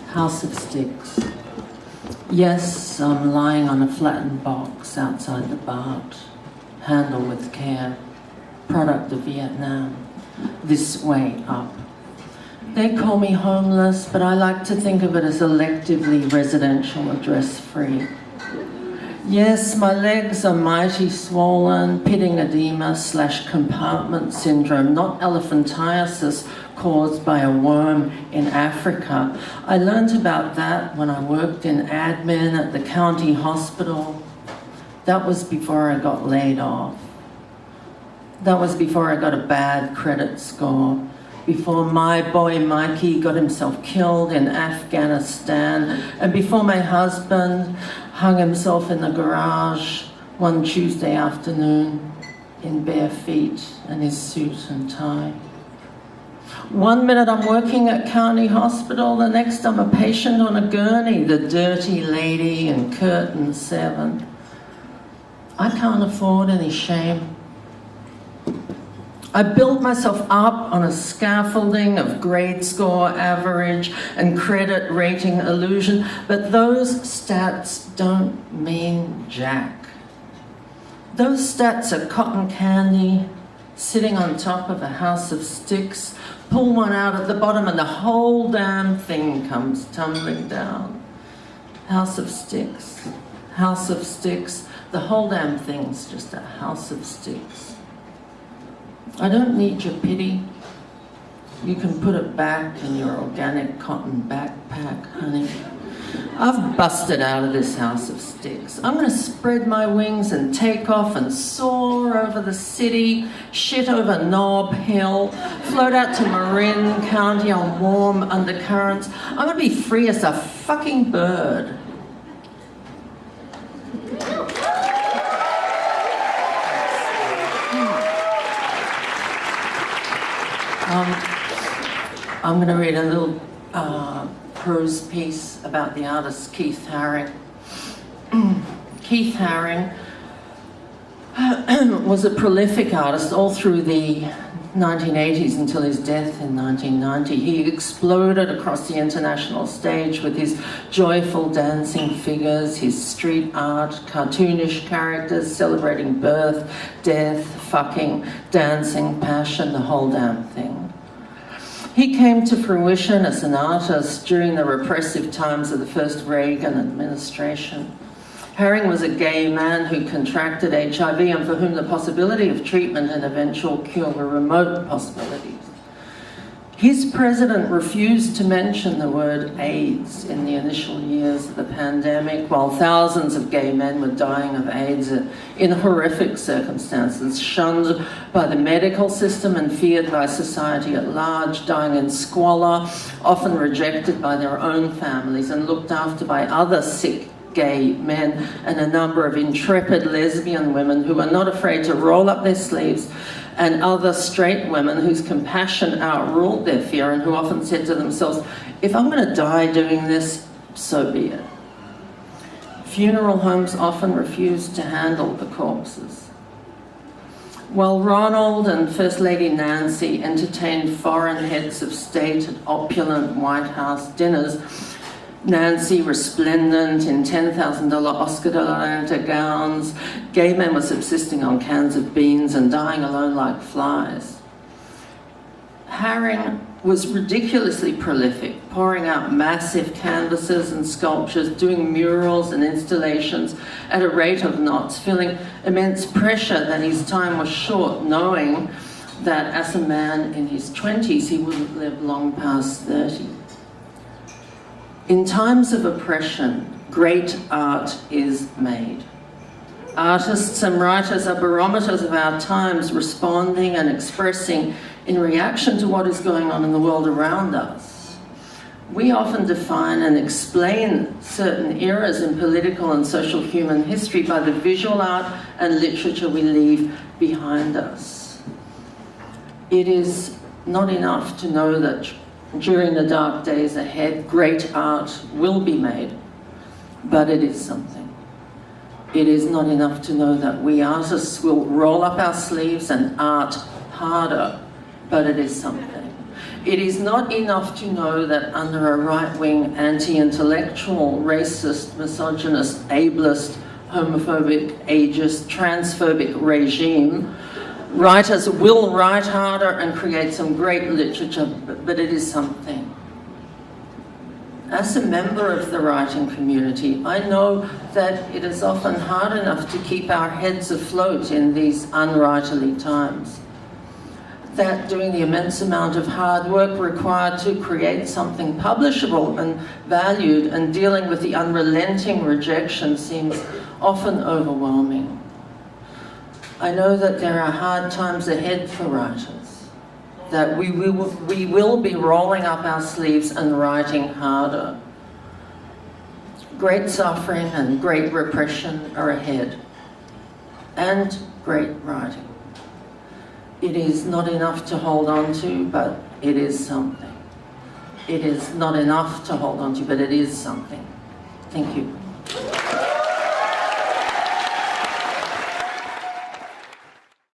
House of Sticks. Yes, I'm lying on a flattened box outside the BAWR. Handle with care. Product of Vietnam. This way up. They call me homeless, but I like to think of it as electively residential address-free. Yes, my legs are mighty swollen, pitting edema / compartment syndrome, not elephantiasis caused by a worm in Africa. I learnt about that when I worked in admin at the county hospital. That was before I got laid off. That was before I got a bad credit score. Before my boy Mikey got himself killed in Afghanistan, and before my husband hung himself in the garage one Tuesday afternoon in bare feet and his suit and tie. One minute I'm working at county hospital, the next I'm a patient on a gurney, the dirty lady in curtain 7. I can't afford any shame. I built myself up on a scaffolding of grade score average and credit rating illusion, but those stats don't mean jack. Those stats are cotton candy sitting on top of a house of sticks. Pull one out at the bottom and the whole damn thing comes tumbling down. House of sticks, house of sticks. The whole damn thing's just a house of sticks. I don't need your pity. You can put it back in your organic cotton backpack, honey. I've busted out of this house of sticks. I'm gonna spread my wings and take off and soar over the city, shit over Nob Hill, float out to Marin County on warm undercurrents. I'm gonna be free as a fucking bird. I'm going to read a little prose piece about the artist Keith Haring. Keith Haring was a prolific artist all through the 1980s until his death in 1990. He exploded across the international stage with his joyful dancing figures, his street art, cartoonish characters celebrating birth, death, fucking, dancing, passion, the whole damn thing. He came to fruition as an artist during the repressive times of the first Reagan administration. Haring was a gay man who contracted HIV and for whom the possibility of treatment and eventual cure were remote possibilities. His president refused to mention the word AIDS in the initial years of the pandemic, while thousands of gay men were dying of AIDS in horrific circumstances, shunned by the medical system and feared by society at large, dying in squalor, often rejected by their own families and looked after by other sick gay men and a number of intrepid lesbian women who were not afraid to roll up their sleeves, and other straight women whose compassion outruled their fear and who often said to themselves, if I'm going to die doing this, so be it. Funeral homes often refused to handle the corpses. While Ronald and First Lady Nancy entertained foreign heads of state at opulent White House dinners, Nancy resplendent in $10,000 Oscar de la Renta gowns, gay men were subsisting on cans of beans and dying alone like flies. Haring was ridiculously prolific, pouring out massive canvases and sculptures, doing murals and installations at a rate of knots, feeling immense pressure that his time was short, knowing that as a man in his 20s, he wouldn't live long past 30. In times of oppression, great art is made. Artists and writers are barometers of our times, responding and expressing in reaction to what is going on in the world around us. We often define and explain certain eras in political and social human history by the visual art and literature we leave behind us. It is not enough to know that during the dark days ahead, great art will be made, but it is something. It is not enough to know that we artists will roll up our sleeves and art harder, but it is something. It is not enough to know that under a right-wing, anti-intellectual, racist, misogynist, ableist, homophobic, ageist, transphobic regime, writers will write harder and create some great literature, but it is something. As a member of the writing community, I know that it is often hard enough to keep our heads afloat in these unwriterly times. That doing the immense amount of hard work required to create something publishable and valued and dealing with the unrelenting rejection seems often overwhelming. I know that there are hard times ahead for writers, that we will be rolling up our sleeves and writing harder. Great suffering and great repression are ahead, and great writing. It is not enough to hold on to, but it is something. It is not enough to hold on to, but it is something. Thank you.